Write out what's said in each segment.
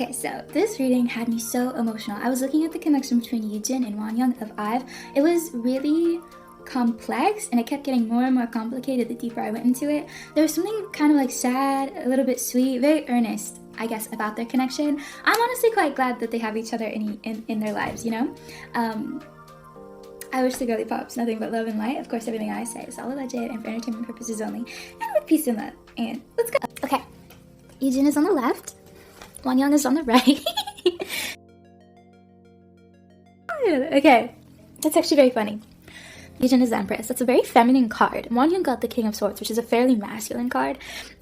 Okay, so this reading had me so emotional. I was looking at the connection between Yujin and Wonyoung of IVE. It was really complex and it kept getting more and more complicated the deeper I went into it. There was something kind of like sad, a little bit sweet, very earnest, I guess, about their connection. I'm honestly quite glad that they have each other in their lives, you know? I wish the girly pops nothing but love and light. Of course, everything I say is all alleged and for entertainment purposes only. And with peace and love. And let's go. Okay, Yujin is on the left. Wonyoung is on the right. Okay, that's actually very funny. Yujin is the Empress. That's a very feminine card. Wonyoung got the King of Swords, which is a fairly masculine card.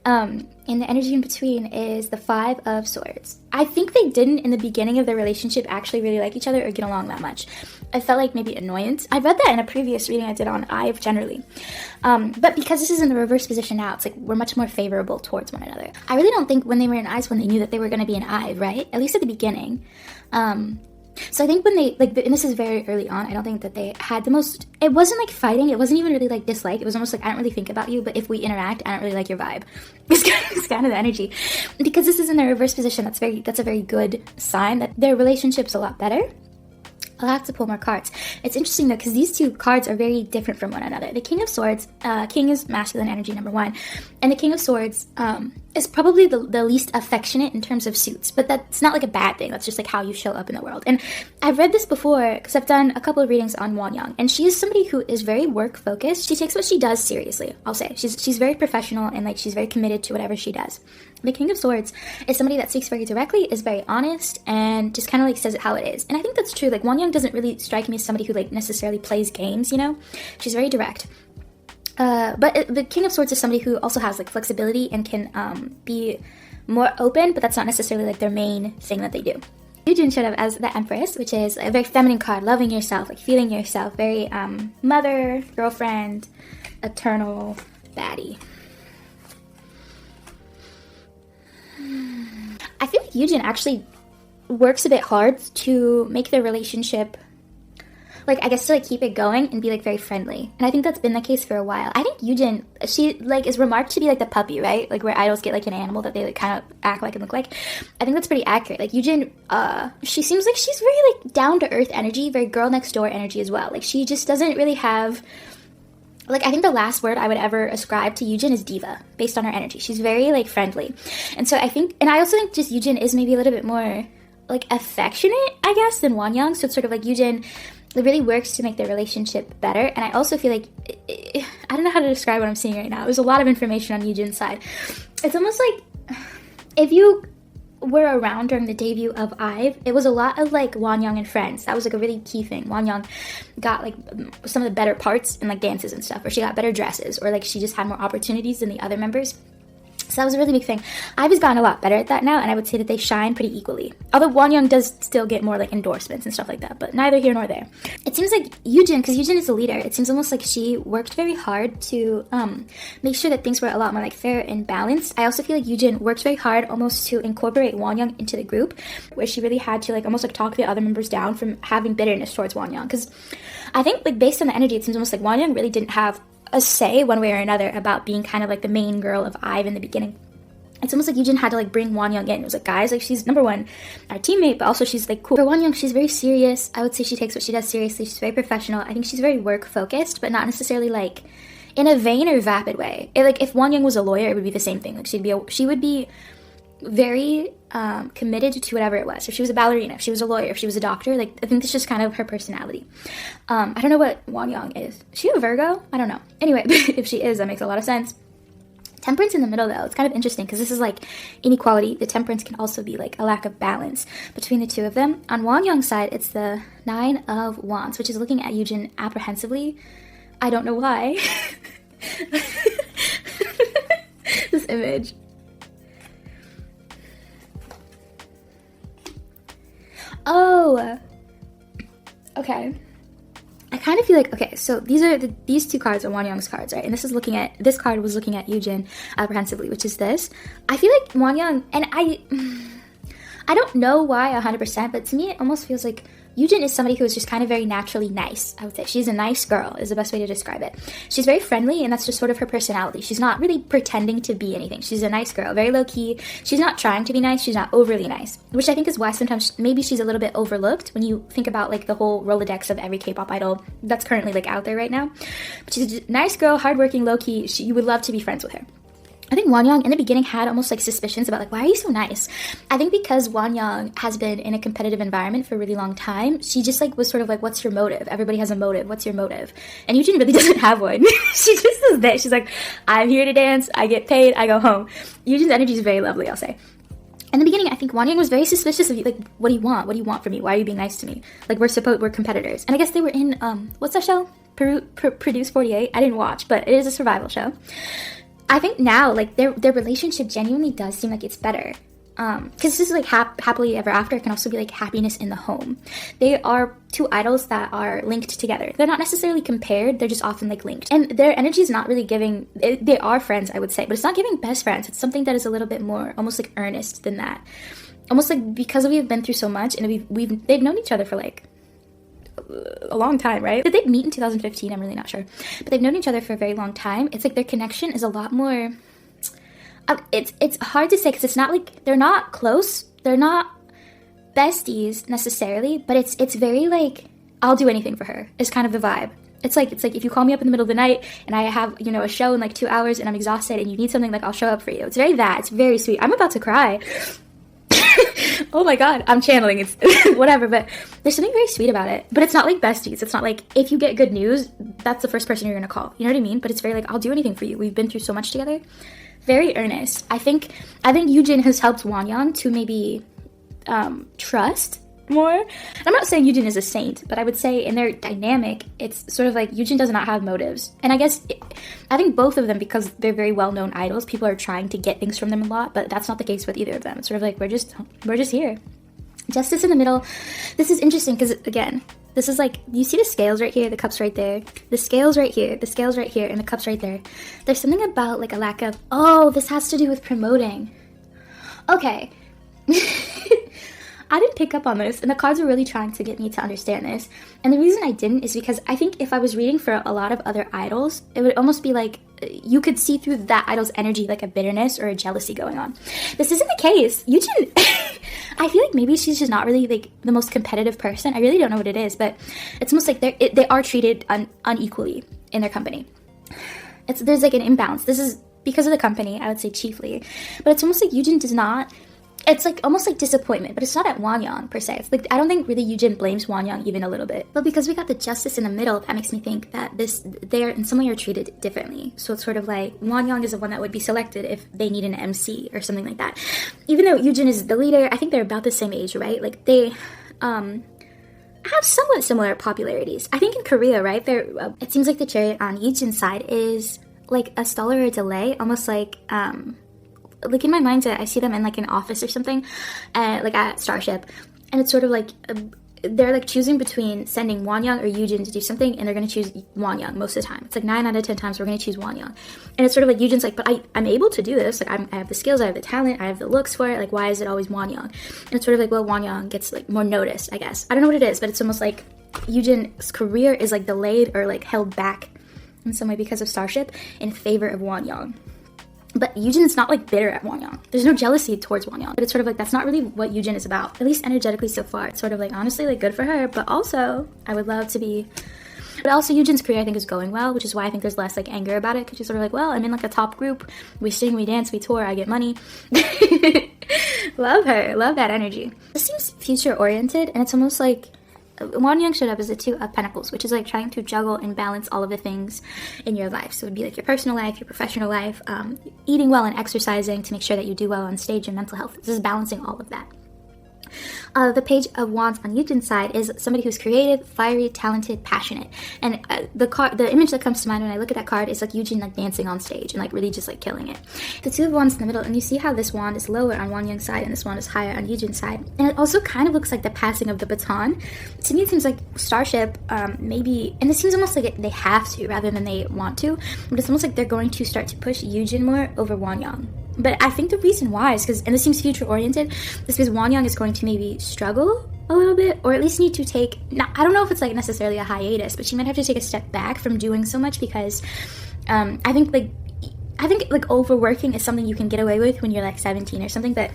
And the energy in between is the Five of Swords. I think they didn't, in the beginning of their relationship, actually really like each other or get along that much. I felt like maybe annoyance. I read that in a previous reading I did on IVE generally. But because this is in the reverse position now, it's like we're much more favorable towards one another. I really don't think when they were in IVE when they knew that they were going to be in IVE, right? At least at the beginning. So I think when they, like, and this is very early on, I don't think that they had the most, it wasn't like fighting, it wasn't even really like dislike, it was almost like, I don't really think about you, but if we interact, I don't really like your vibe. It's kind of the energy. Because this is in the reverse position, that's a very good sign that their relationship's a lot better. I'll have to pull more cards. It's interesting though, because these two cards are very different from one another. The King of Swords, King is masculine energy, number one, and the King of Swords is probably the least affectionate in terms of suits, but that's not like a bad thing. That's just like how you show up in the world. And I've read this before because I've done a couple of readings on Wonyoung, and she is somebody who is very work focused. She takes what she does seriously, I'll say. She's very professional and like she's very committed to whatever she does. The King of Swords is somebody that speaks very directly, is very honest, and just kind of like says it how it is. And I think that's true. Like Wonyoung doesn't really strike me as somebody who like necessarily plays games, you know? She's very direct. But the King of Swords is somebody who also has like flexibility and can be more open, but that's not necessarily like their main thing that they do. Yujin showed up as the Empress, which is a very feminine card, loving yourself, like feeling yourself, very mother, girlfriend, eternal baddie. I feel like Yujin actually works a bit hard to make their relationship, like, I guess to like keep it going and be like very friendly. And I think that's been the case for a while. I think Yujin, she like is remarked to be like the puppy, right? Like where idols get like an animal that they like kind of act like and look like. I think that's pretty accurate. Like Yujin, she seems like she's very like down to earth energy, very girl next door energy as well. Like she just doesn't really have, like, I think the last word I would ever ascribe to Yujin is diva, based on her energy. She's very, like, friendly. And so I think, and I also think just Yujin is maybe a little bit more, like, affectionate, I guess, than Wonyoung. So it's sort of like Yujin, it really works to make their relationship better. And I also feel like, I don't know how to describe what I'm seeing right now. There's a lot of information on Yujin's side. It's almost like, if you were around during the debut of IVE, it was a lot of like Wonyoung and friends. That was like a really key thing. Wonyoung got like some of the better parts in like dances and stuff, or she got better dresses, or like she just had more opportunities than the other members. So that was a really big thing. IVE has gotten a lot better at that now, and I would say that they shine pretty equally. Although Wonyoung does still get more like endorsements and stuff like that, but neither here nor there. It seems like Yujin, because Yujin is the leader, it seems almost like she worked very hard to make sure that things were a lot more like fair and balanced. I also feel like Yujin worked very hard almost to incorporate Wonyoung into the group, where she really had to like almost like talk the other members down from having bitterness towards Wonyoung. Because I think like based on the energy, it seems almost like Wonyoung really didn't have a say one way or another about being kind of like the main girl of IVE in the beginning. It's almost like Yujin had to like bring Wonyoung in. It was like, guys, like she's number one, our teammate, but also she's like cool. For Wonyoung, she's very serious. I would say she takes what she does seriously. She's very professional. I think she's very work focused, but not necessarily like in a vain or vapid way. Like if Wonyoung was a lawyer, it would be the same thing. Like she would be very committed to whatever it was. If she was a ballerina, if she was a lawyer, if she was a doctor, like I think that's just kind of her personality. I don't know what Wonyoung is. Is she a Virgo? I don't know. Anyway, if she is, that makes a lot of sense. Temperance in the middle though, it's kind of interesting because this is like inequality. The temperance can also be like a lack of balance between the two of them. On Wonyoung's side, it's the Nine of Wands, which is looking at Yujin apprehensively. I don't know why. This image. Oh, okay. I kind of feel like, okay, so these two cards are Wonyoung's cards, right? And this card was looking at Yujin apprehensively, which is this. I feel like Wonyoung, and I don't know why 100%, but to me it almost feels like Yujin is somebody who is just kind of very naturally nice, I would say. She's a nice girl is the best way to describe it. She's very friendly, and that's just sort of her personality. She's not really pretending to be anything. She's a nice girl, very low-key. She's not trying to be nice. She's not overly nice, which I think is why sometimes maybe she's a little bit overlooked when you think about like the whole Rolodex of every K-pop idol that's currently like out there right now. But she's a nice girl, hardworking, low-key. You would love to be friends with her. I think Wonyoung in the beginning had almost like suspicions about like, why are you so nice? I think because Wonyoung has been in a competitive environment for a really long time, she just like was sort of like, what's your motive? Everybody has a motive. What's your motive? And Yujin really doesn't have one. She just is there. She's like, I'm here to dance. I get paid. I go home. Yujin's energy is very lovely, I'll say. In the beginning, I think Wonyoung was very suspicious of you. Like, what do you want? What do you want from me? Why are you being nice to me? Like, we're competitors. And I guess they were in, what's that show? Produce 48? I didn't watch, but it is a survival show. I think now, like, their relationship genuinely does seem like it's better. Because this is, like, happily ever after. It can also be, like, happiness in the home. They are two idols that are linked together. They're not necessarily compared. They're just often, like, linked. And their energy is not really giving... They are friends, I would say. But it's not giving best friends. It's something that is a little bit more almost, like, earnest than that. Almost, like, because we've been through so much. And they've known each other for, like... a long time, right? Did they meet in 2015? I'm really not sure. But they've known each other for a very long time. It's like their connection is a lot more... It's hard to say because it's not like... They're not close. They're not besties necessarily. But it's very like... I'll do anything for her is kind of the vibe. It's like if you call me up in the middle of the night and I have, you know, a show in like 2 hours and I'm exhausted and you need something, like I'll show up for you. It's very that. It's very sweet. I'm about to cry. Oh my god, I'm channeling, it's whatever, but there's something very sweet about it. But it's not like besties. It's not like if you get good news, that's the first person you're gonna call. You know what I mean? But it's very like, I'll do anything for you. We've been through so much together. Very earnest. I think Yujin has helped Wonyoung to maybe trust more. I'm not saying Yujin is a saint, but I would say in their dynamic, it's sort of like Yujin does not have motives. And I think both of them, because they're very well-known idols, people are trying to get things from them a lot, but that's not the case with either of them. It's sort of like, we're just here. Justice in the middle. This is interesting because, again, this is like, you see the scales right here, the cups right there, the scales right here, the scales right here, and the cups right there. There's something about like a lack of, oh, this has to do with promoting. Okay. I didn't pick up on this, and the cards were really trying to get me to understand this. And the reason I didn't is because I think if I was reading for a lot of other idols, it would almost be like you could see through that idol's energy like a bitterness or a jealousy going on. This isn't the case. Yujin, I feel like maybe she's just not really like the most competitive person. I really don't know what it is, but it's almost like they are treated unequally in their company. There's like an imbalance. This is because of the company, I would say chiefly. But it's almost like Yujin does not... It's like almost like disappointment, but it's not at Wonyoung per se. It's like I don't think really Yujin blames Wonyoung even a little bit. But because we got the justice in the middle, that makes me think that they're in some way are treated differently. So it's sort of like Wonyoung is the one that would be selected if they need an MC or something like that. Even though Yujin is the leader, I think they're about the same age, right? Like they have somewhat similar popularities. I think in Korea, right? It seems like the chariot on Yujin's side is like a stall or a delay, almost like in my mind, I see them in like an office or something, like at Starship, and it's sort of like they're like choosing between sending Wonyoung or Yujin to do something, and they're gonna choose Wonyoung most of the time. It's like 9 out of 10 times we're gonna choose Wonyoung, and it's sort of like Yujin's like, but I'm able to do this. Like I have the skills, I have the talent, I have the looks for it. Like why is it always Wonyoung? And it's sort of like, well, Wonyoung gets like more noticed, I guess. I don't know what it is, but it's almost like Yujin's career is like delayed or like held back in some way because of Starship in favor of Wonyoung. But Yujin's not like bitter at Wonyoung. There's no jealousy towards Wonyoung. But it's sort of like that's not really what Yujin is about. At least energetically so far. It's sort of like honestly like good for her. But also I would love to be. But also Yujin's career I think is going well, which is why I think there's less like anger about it. Because she's sort of like, well, I'm in like a top group. We sing, we dance, we tour. I get money. Love her. Love that energy. This seems future oriented, and it's almost like Wonyoung showed up as the 2 of Pentacles, which is like trying to juggle and balance all of the things in your life. So it would be like your personal life, your professional life, eating well and exercising to make sure that you do well on stage, and mental health. This is balancing all of that. The Page of Wands on Yujin's side is somebody who's creative, fiery, talented, passionate. And the image that comes to mind when I look at that card is like Yujin like dancing on stage and like really just like killing it. The 2 of Wands in the middle, and you see how this wand is lower on Wonyoung's side and this wand is higher on Yujin's side. And it also kind of looks like the passing of the baton. To me, it seems like Starship maybe, and it seems almost like they have to rather than they want to, but it's almost like they're going to start to push Yujin more over Wonyoung. But I think the reason why is because, and this seems future-oriented, is because Wonyoung is going to maybe struggle a little bit, or at least need to take, now, I don't know if it's like necessarily a hiatus, but she might have to take a step back from doing so much, because I think like overworking is something you can get away with when you're like 17 or something, but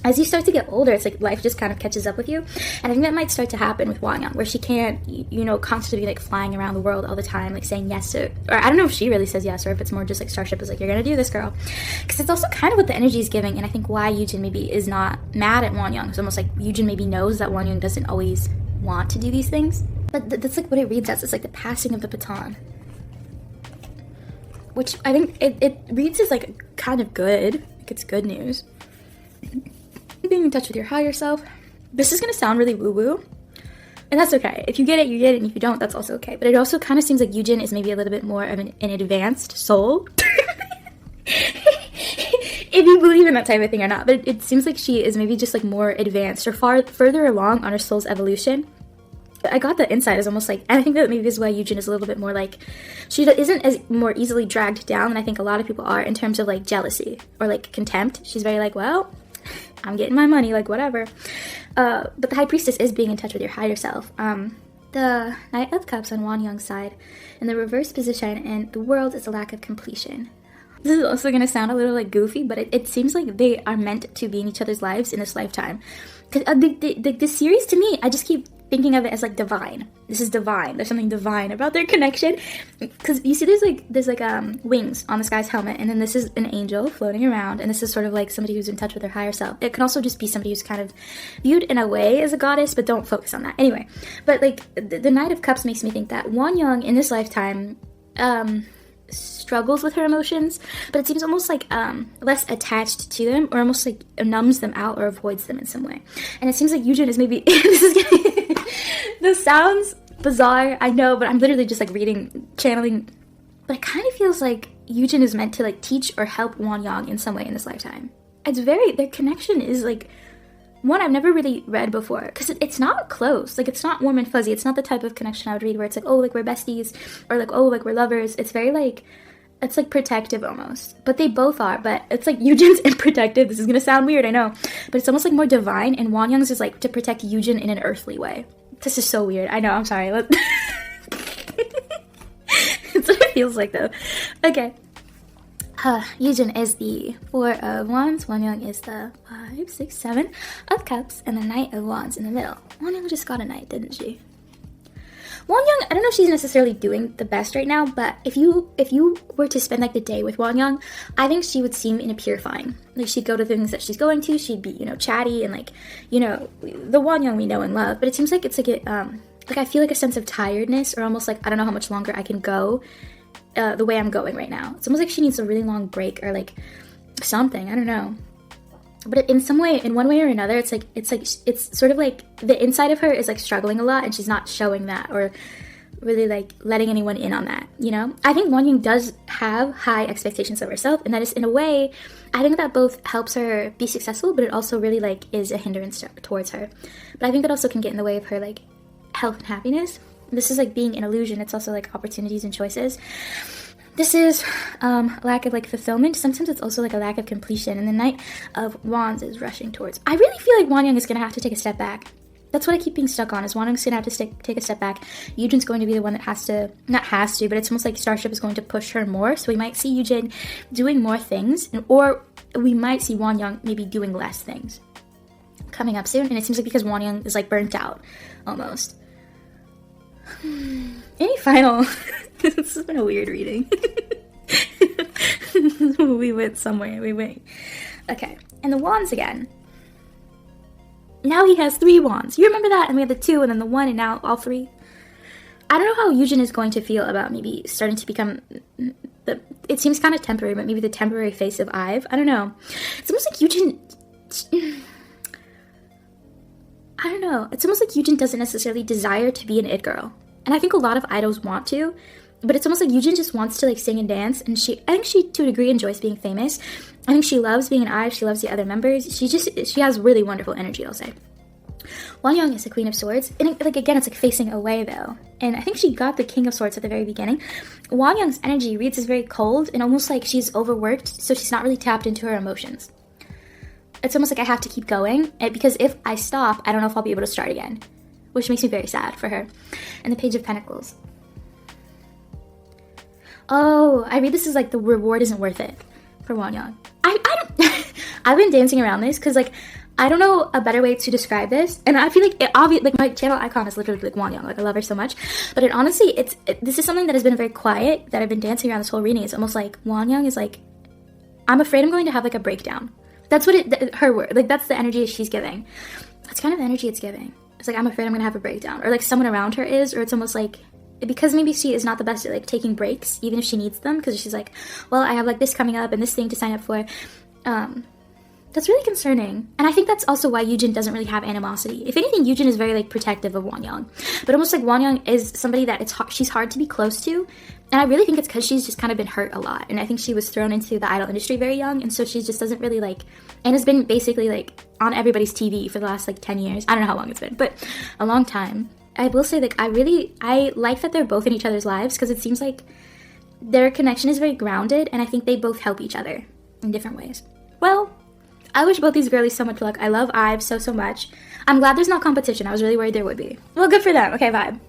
as you start to get older, it's like life just kind of catches up with you. And I think that might start to happen with Wonyoung, where she can't, you know, constantly be like flying around the world all the time, like saying yes to, or I don't know if she really says yes, or if it's more just like Starship is like, you're gonna do this, girl. Because it's also kind of what the energy is giving, and I think why Yujin maybe is not mad at Wonyoung. It's almost like Yujin maybe knows that Wonyoung doesn't always want to do these things. But that's like what it reads as. It's like the passing of the baton. Which I think it reads as like kind of good. Like it's good news. Being in touch with your higher self. This is gonna sound really woo-woo, and that's okay. If you get it, you get it, and if you don't, that's also okay. But it also kind of seems like Yujin is maybe a little bit more of an advanced soul. If you believe in that type of thing or not. But it seems like she is maybe just like more advanced or further along on her soul's evolution. I got the insight as almost like, and I think that maybe this is why Yujin is a little bit more like, she isn't as more easily dragged down than I think a lot of people are in terms of like jealousy or like contempt. She's very like, well, I'm getting my money, like whatever. But the High Priestess is being in touch with your higher self. The Knight of Cups on Wonyoung's side in the reverse position, and the world is a lack of completion. This is also going to sound a little like goofy, but it seems like they are meant to be in each other's lives in this lifetime. Because this series, to me, I just keep thinking of it as like divine. This is divine. There's something divine about their connection. Because you see there's like wings on this guy's helmet, and then this is an angel floating around, and this is sort of like somebody who's in touch with their higher self. It can also just be somebody who's kind of viewed in a way as a goddess, but don't focus on that. Anyway, but like the Knight of Cups makes me think that Wonyoung in this lifetime struggles with her emotions, but it seems almost like less attached to them, or almost like numbs them out or avoids them in some way. And it seems like Yujin is maybe this sounds bizarre, I know, but I'm literally just like channeling, but it kind of feels like Yujin is meant to like teach or help Wonyoung in some way in this lifetime. Their connection is like one I've never really read before, because it's not close, like it's not warm and fuzzy. It's not the type of connection I would read where it's like, oh, like we're besties, or like, oh, like we're lovers. It's very like, it's like protective almost, but they both are, but it's like Yujin's and protective. This is gonna sound weird, I know, but it's almost like more divine, and Wonyoung's is like to protect Yujin in an earthly way. This is so weird, I know, I'm sorry. That's what it feels like though. Okay. Yujin is the 4 of Wands, Wonyoung is the 5, 6, 7 of Cups, and the Knight of Wands in the middle. Wonyoung just got a knight, didn't she? Wonyoung, I don't know if she's necessarily doing the best right now, but if you were to spend like the day with Wonyoung, I think she would seem purifying. Like she'd go to things that she's going to, she'd be, you know, chatty and like, you know, the Wonyoung we know and love, but it seems like it's like like I feel like a sense of tiredness, or almost like I don't know how much longer I can go the way I'm going right now. It's almost like she needs a really long break, or like something, I don't know. But in some way, in one way or another, it's sort of like the inside of her is like struggling a lot, and she's not showing that, or really like letting anyone in on that, you know? I think Wonyoung does have high expectations of herself, and that is, in a way, I think that both helps her be successful, but it also really like is a hindrance towards her. But I think it also can get in the way of her like health and happiness. This is like being an illusion. It's also like opportunities and choices. This is lack of like fulfillment. Sometimes it's also like a lack of completion, and the Knight of Wands is rushing towards. I really feel like Wonyoung is going to have to take a step back. That's what I keep being stuck on, is Wonyoung's going to have to take a step back. Yujin's going to be the one that but it's almost like Starship is going to push her more. So we might see Yujin doing more things, or we might see Wonyoung maybe doing less things coming up soon. And it seems like because Wonyoung is like burnt out almost. Any final... This has been a weird reading. We went somewhere. Okay. And the wands again. Now he has 3 wands. You remember that? And we had the 2 and then the 1 and now all 3. I don't know how Yujin is going to feel about maybe starting to become it seems kind of temporary, but maybe the temporary face of Ive. I don't know. It's almost like Yujin... I don't know. It's almost like Yujin doesn't necessarily desire to be an it girl. And I think a lot of idols want to, but it's almost like Yujin just wants to like sing and dance, and I think she to a degree enjoys being famous. I think she loves being an Ive, she loves the other members. She has really wonderful energy, I'll say. Wonyoung is the Queen of Swords, and like again, it's like facing away though. And I think she got the King of Swords at the very beginning. Wonyoung's energy reads as very cold and almost like she's overworked, so she's not really tapped into her emotions. it's almost like I have to keep going, because if I stop, I don't know if I'll be able to start again, which makes me very sad for her. And the Page of Pentacles. Oh, I read this as like the reward isn't worth it for Wonyoung. I don't I've been dancing around this because like I don't know a better way to describe this, and I feel like it like my channel icon is literally like Wonyoung, like I love her so much, but it honestly this is something that has been very quiet that I've been dancing around this whole reading. It's almost like Wonyoung is like, I'm afraid I'm going to have like a breakdown. That's what her word, like that's the energy she's giving. That's kind of the energy it's giving. It's like, I'm afraid I'm gonna have a breakdown, or like someone around her is, or it's almost like, because maybe she is not the best at like taking breaks even if she needs them, because she's like, well, I have like this coming up and this thing to sign up for. That's really concerning. And I think that's also why Yujin doesn't really have animosity. If anything, Yujin is very like protective of Wonyoung, but almost like Wonyoung is somebody that she's hard to be close to. And I really think it's because she's just kind of been hurt a lot, and I think she was thrown into the idol industry very young, and so she just doesn't really like, and has been basically like on everybody's TV for the last like 10 years. I don't know how long it's been, but a long time. I will say, like, I like that they're both in each other's lives, because it seems like their connection is very grounded, and I think they both help each other in different ways. Well, I wish both these girlies so much luck. I love Ive so much. I'm glad there's not competition. I was really worried there would be. Well, good for them. Okay, vibe.